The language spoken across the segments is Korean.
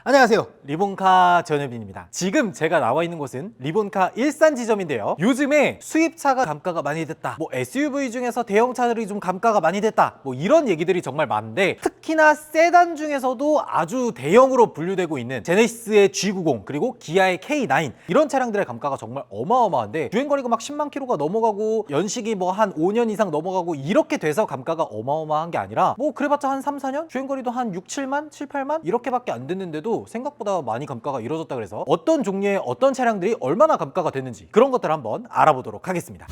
안녕하세요, 리본카 전혜빈입니다. 지금 제가 나와 있는 곳은 리본카 일산 지점인데요, 요즘에 수입차가 감가가 많이 됐다, SUV 중에서 대형차들이 좀 감가가 많이 됐다, 이런 얘기들이 정말 많은데, 특히나 세단 중에서도 아주 대형으로 분류되고 있는 제네시스의 G90 그리고 기아의 K9, 이런 차량들의 감가가 정말 어마어마한데, 주행거리가 막 10만 킬로가 넘어가고 연식이 한 5년 이상 넘어가고 이렇게 돼서 감가가 어마어마한 게 아니라 그래봤자 한 3, 4년? 주행거리도 한 6, 7만? 7, 8만? 이렇게밖에 안 됐는데도 생각보다 많이 감가가 이루어졌다. 그래서 어떤 종류의 어떤 차량들이 얼마나 감가가 됐는지 그런 것들을 한번 알아보도록 하겠습니다.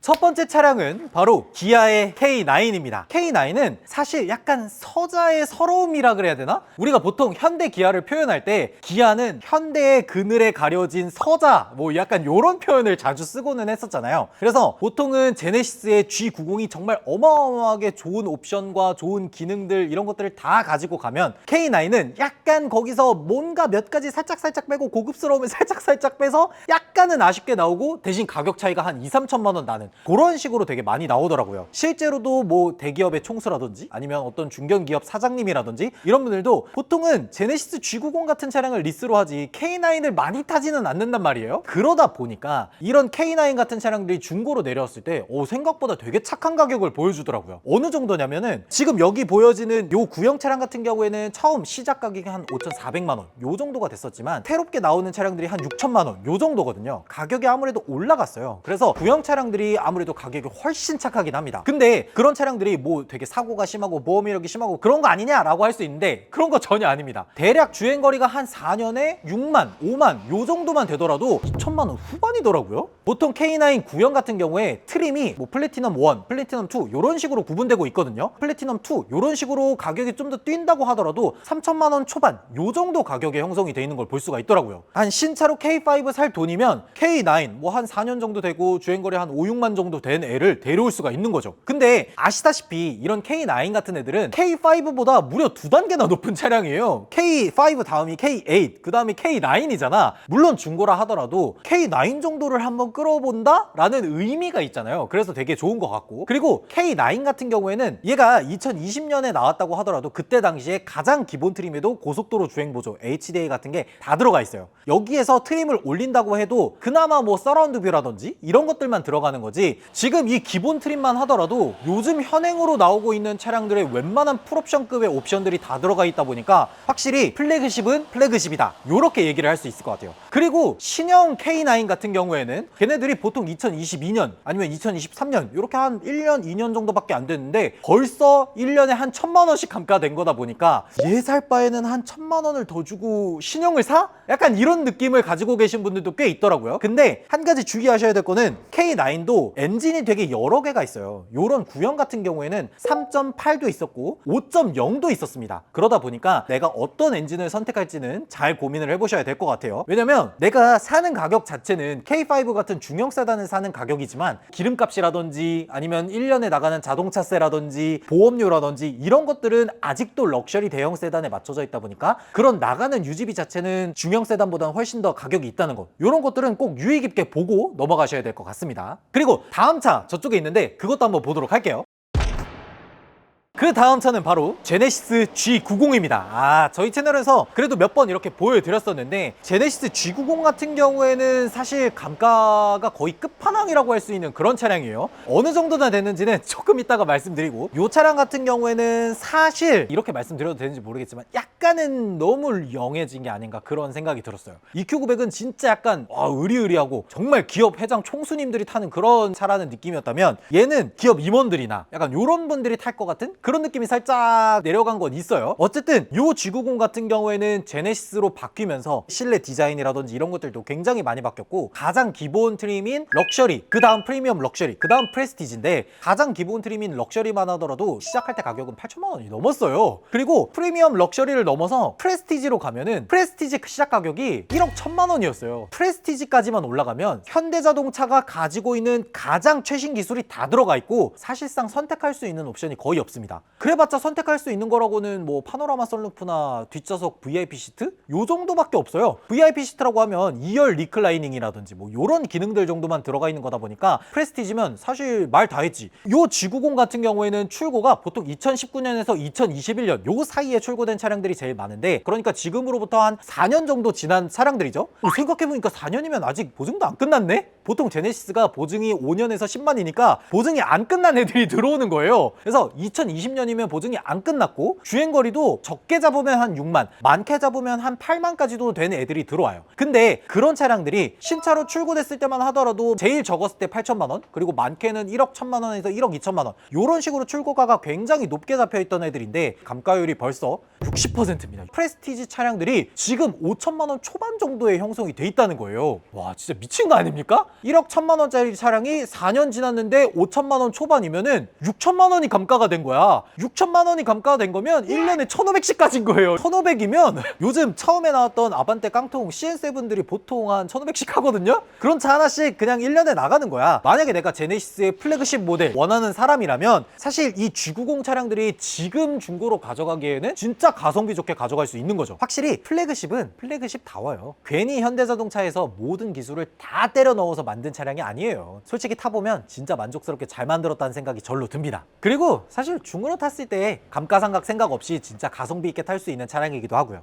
첫 번째 차량은 바로 기아의 K9입니다. K9은 사실 약간 서자의 서러움이라 그래야 되나? 우리가 보통 현대 기아를 표현할 때 기아는 현대의 그늘에 가려진 서자, 약간 요런 표현을 자주 쓰고는 했었잖아요. 그래서 보통은 제네시스의 G90이 정말 어마어마하게 좋은 옵션과 좋은 기능들 이런 것들을 다 가지고 가면, K9은 약간 거기서 뭔가 몇 가지 살짝 빼고 고급스러움을 살짝 빼서 약간은 아쉽게 나오고, 대신 가격 차이가 한 2, 3천만 원 나는 그런 식으로 되게 많이 나오더라고요. 실제로도 대기업의 총수라든지 아니면 어떤 중견기업 사장님이라든지 이런 분들도 보통은 제네시스 G90 같은 차량을 리스로 하지 K9을 많이 타지는 않는단 말이에요. 그러다 보니까 이런 K9 같은 차량들이 중고로 내려왔을 때 생각보다 되게 착한 가격을 보여주더라고요. 어느 정도냐면은 지금 여기 보여지는 요 구형 차량 같은 경우에는 처음 시작 가격이 한 5,400만 원 요 정도가 됐었지만, 새롭게 나오는 차량들이 한 6천만 원 요 정도거든요. 가격이 아무래도 올라갔어요. 그래서 구형 차량들이 아무래도 가격이 훨씬 착하긴 합니다. 근데 그런 차량들이 되게 사고가 심하고 보험 이력이 심하고 그런 거 아니냐라고 할 수 있는데, 그런 거 전혀 아닙니다. 대략 주행거리가 한 4년에 6만, 5만 요 정도만 되더라도 2천만 원 후반이더라고요. 보통 K9 구형 같은 경우에 트림이 플래티넘 1, 플래티넘 2 요런 식으로 구분되고 있거든요. 플래티넘 2 요런 식으로 가격이 좀 더 뛴다고 하더라도 3천만 원 초반 요 정도 가격에 형성이 돼 있는 걸 볼 수가 있더라고요. 한 신차로 K5 살 돈이면 K9 한 4년 정도 되고 주행거리 한 5, 6만 정도 된 애를 데려올 수가 있는 거죠. 근데 아시다시피 이런 K9 같은 애들은 K5보다 무려 2단계나 높은 차량이에요. K5 다음이 K8, 그 다음이 K9이잖아. 물론 중고라 하더라도 K9 정도를 한번 끌어본다? 라는 의미가 있잖아요. 그래서 되게 좋은 것 같고, 그리고 K9 같은 경우에는 얘가 2020년에 나왔다고 하더라도 그때 당시에 가장 기본 트림에도 고속도로 주행보조, HDA 같은 게 다 들어가 있어요. 여기에서 트림을 올린다고 해도 그나마 서라운드 뷰라든지 이런 것들만 들어가는 거지, 지금 이 기본 트림만 하더라도 요즘 현행으로 나오고 있는 차량들의 웬만한 풀옵션급의 옵션들이 다 들어가 있다 보니까 확실히 플래그십은 플래그십이다, 요렇게 얘기를 할 수 있을 것 같아요. 그리고 신형 K9 같은 경우에는 걔네들이 보통 2022년 아니면 2023년 요렇게 한 1년, 2년 정도밖에 안 됐는데 벌써 1년에 한 1,000만 원씩 감가된 거다 보니까, 얘 살 바에는 한 1,000만 원을 더 주고 신형을 사? 약간 이런 느낌을 가지고 계신 분들도 꽤 있더라고요. 근데 한 가지 주의하셔야 될 거는 K9도 엔진이 되게 여러 개가 있어요. 요런 구형 같은 경우에는 3.8도 있었고 5.0도 있었습니다. 그러다 보니까 내가 어떤 엔진을 선택할지는 잘 고민을 해보셔야 될 것 같아요. 왜냐면 내가 사는 가격 자체는 K5 같은 중형 세단을 사는 가격이지만, 기름값이라든지 아니면 1년에 나가는 자동차세라든지 보험료라든지 이런 것들은 아직도 럭셔리 대형 세단에 맞춰져 있다 보니까 그런 나가는 유지비 자체는 중형 세단보다는 훨씬 더 가격이 있다는 것, 이런 것들은 꼭 유의 깊게 보고 넘어가셔야 될 것 같습니다. 그리고 다음 차 저쪽에 있는데 그것도 한번 보도록 할게요. 그 다음 차는 바로 제네시스 G90입니다. 저희 채널에서 그래도 몇 번 이렇게 보여드렸었는데, 제네시스 G90 같은 경우에는 사실 감가가 거의 끝판왕이라고 할 수 있는 그런 차량이에요. 어느 정도나 되는지는 조금 이따가 말씀드리고, 이 차량 같은 경우에는 사실 이렇게 말씀드려도 되는지 모르겠지만 약간은 너무 영해진 게 아닌가 그런 생각이 들었어요. EQ900은 진짜 약간 으리으리하고 정말 기업 회장 총수님들이 타는 그런 차라는 느낌이었다면, 얘는 기업 임원들이나 약간 이런 분들이 탈 것 같은 그런 느낌이 살짝 내려간 건 있어요. 어쨌든 요 G90 같은 경우에는 제네시스로 바뀌면서 실내 디자인이라든지 이런 것들도 굉장히 많이 바뀌었고, 가장 기본 트림인 럭셔리, 그 다음 프리미엄 럭셔리, 그 다음 프레스티지인데, 가장 기본 트림인 럭셔리만 하더라도 시작할 때 가격은 8천만 원이 넘었어요. 그리고 프리미엄 럭셔리를 넘어서 프레스티지로 가면은 프레스티지 시작 가격이 1억 1천만 원이었어요. 프레스티지까지만 올라가면 현대자동차가 가지고 있는 가장 최신 기술이 다 들어가 있고 사실상 선택할 수 있는 옵션이 거의 없습니다. 있습니다. 그래봤자 선택할 수 있는 거라고는 뭐 파노라마 썬루프나 뒷좌석 VIP 시트? 요 정도밖에 없어요. VIP 시트라고 하면 2열 리클라이닝이라든지 뭐 요런 기능들 정도만 들어가 있는 거다 보니까 프레스티지면 사실 말 다 했지. 요 G90 같은 경우에는 출고가 보통 2019년에서 2021년 요 사이에 출고된 차량들이 제일 많은데, 그러니까 지금으로부터 한 4년 정도 지난 차량들이죠. 생각해보니까 4년이면 아직 보증도 안 끝났네? 보통 제네시스가 보증이 5년에서 10만이니까 보증이 안 끝난 애들이 들어오는 거예요. 그래서 2020년이면 보증이 안 끝났고 주행거리도 적게 잡으면 한 6만, 많게 잡으면 한 8만까지도 되는 애들이 들어와요. 근데 그런 차량들이 신차로 출고됐을 때만 하더라도 제일 적었을 때 8천만 원, 그리고 많게는 1억 1천만 원에서 1억 2천만 원, 이런 식으로 출고가가 굉장히 높게 잡혀있던 애들인데 감가율이 벌써 60%입니다. 프레스티지 차량들이 지금 5천만 원 초반 정도의 형성이 돼 있다는 거예요. 와, 진짜 미친 거 아닙니까? 1억 1천만 원짜리 차량이 4년 지났는데 5천만 원 초반이면은 6천만 원이 감가가 된 거야. 6천만 원이 감가가 된 거면 1년에 1,500씩 까진 거예요. 1,500이면 요즘 처음에 나왔던 아반떼 깡통 CN7들이 보통 한 1,500씩 하거든요? 그런 차 하나씩 그냥 1년에 나가는 거야. 만약에 내가 제네시스의 플래그십 모델 원하는 사람이라면 사실 이 G90 차량들이 지금 중고로 가져가기에는 진짜 가성비 좋게 가져갈 수 있는 거죠. 확실히 플래그십은 플래그십다워요. 괜히 현대자동차에서 모든 기술을 다 때려 넣어서 만든 차량이 아니에요. 솔직히 타보면 진짜 만족스럽게 잘 만들었다는 생각이 절로 듭니다. 그리고 사실 중고로 탔을 때 감가상각 생각 없이 진짜 가성비 있게 탈 수 있는 차량이기도 하고요.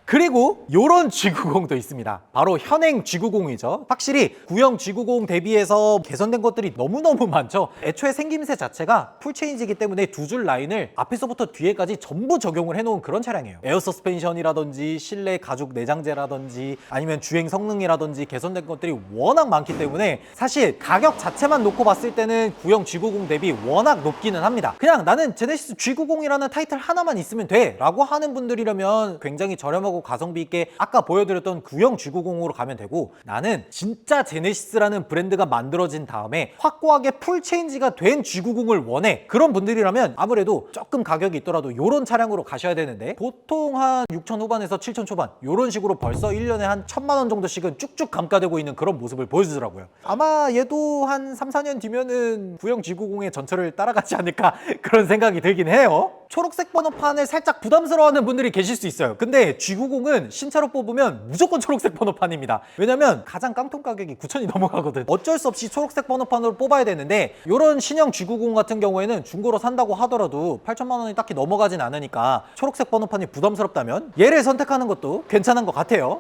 그리고 요런 G90도 있습니다. 바로 현행 G90이죠. 확실히 구형 G90 대비해서 개선된 것들이 너무너무 많죠. 애초에 생김새 자체가 풀체인지이기 때문에 두 줄 라인을 앞에서부터 뒤에까지 전부 적용을 해놓은 그런 차량이에요. 에어 서스펜션이라든지 실내 가죽 내장재라든지 아니면 주행 성능이라든지 개선된 것들이 워낙 많기 때문에 사실 가격 자체만 놓고 봤을 때는 구형 G90 대비 워낙 높기는 합니다. 그냥 나는 제네시스 G90이라는 타이틀 하나만 있으면 돼 라고 하는 분들이라면 굉장히 저렴하고 가성비 있게 아까 보여드렸던 구형 G90으로 가면 되고, 나는 진짜 제네시스라는 브랜드가 만들어진 다음에 확고하게 풀 체인지가 된 G90을 원해, 그런 분들이라면 아무래도 조금 가격이 있더라도 이런 차량으로 가셔야 되는데 보통 한 6천 후반에서 7천 초반 이런 식으로 벌써 1년에 한 1,000만 원 정도씩은 쭉쭉 감가되고 있는 그런 모습을 보여주더라고요. 아마 얘도 한 3, 4년 뒤면은 구형 G90의 전철을 따라가지 않을까 그런 생각이 들긴 해요. 초록색 번호판을 살짝 부담스러워하는 분들이 계실 수 있어요. 근데 G90은 신차로 뽑으면 무조건 초록색 번호판입니다. 왜냐면 가장 깡통 가격이 9천이 넘어가거든. 어쩔 수 없이 초록색 번호판으로 뽑아야 되는데, 이런 신형 G90 같은 경우에는 중고로 산다고 하더라도 8천만 원이 딱히 넘어가진 않으니까 초록색 번호판이 부담스럽다면 얘를 선택하는 것도 괜찮은 것 같아요.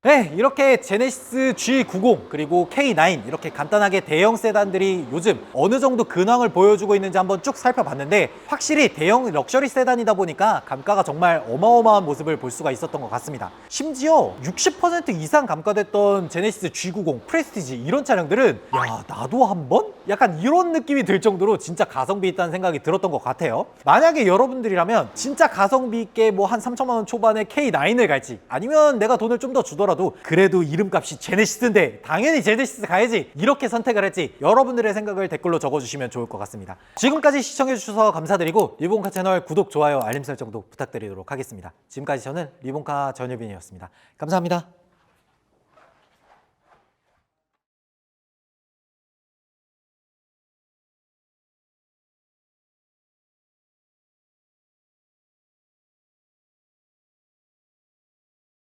네, 이렇게 제네시스 G90 그리고 K9 이렇게 간단하게 대형 세단들이 요즘 어느 정도 근황을 보여주고 있는지 한번 쭉 살펴봤는데, 확실히 대형 럭셔리 세단이다 보니까 감가가 정말 어마어마한 모습을 볼 수가 있었던 것 같습니다. 심지어 60% 이상 감가됐던 제네시스 G90 프레스티지 이런 차량들은 야, 나도 한번? 약간 이런 느낌이 들 정도로 진짜 가성비 있다는 생각이 들었던 것 같아요. 만약에 여러분들이라면 진짜 가성비 있게 뭐 한 3천만 원 초반에 K9을 갈지, 아니면 내가 돈을 좀 더 주더라도 그래도 이름값이 제네시스인데 당연히 제네시스 가야지 이렇게 선택을 할지 여러분들의 생각을 댓글로 적어주시면 좋을 것 같습니다. 지금까지 시청해주셔서 감사드리고 리본카 채널 구독, 좋아요, 알림 설정도 부탁드리도록 하겠습니다. 지금까지 저는 리본카 전유빈이었습니다. 감사합니다.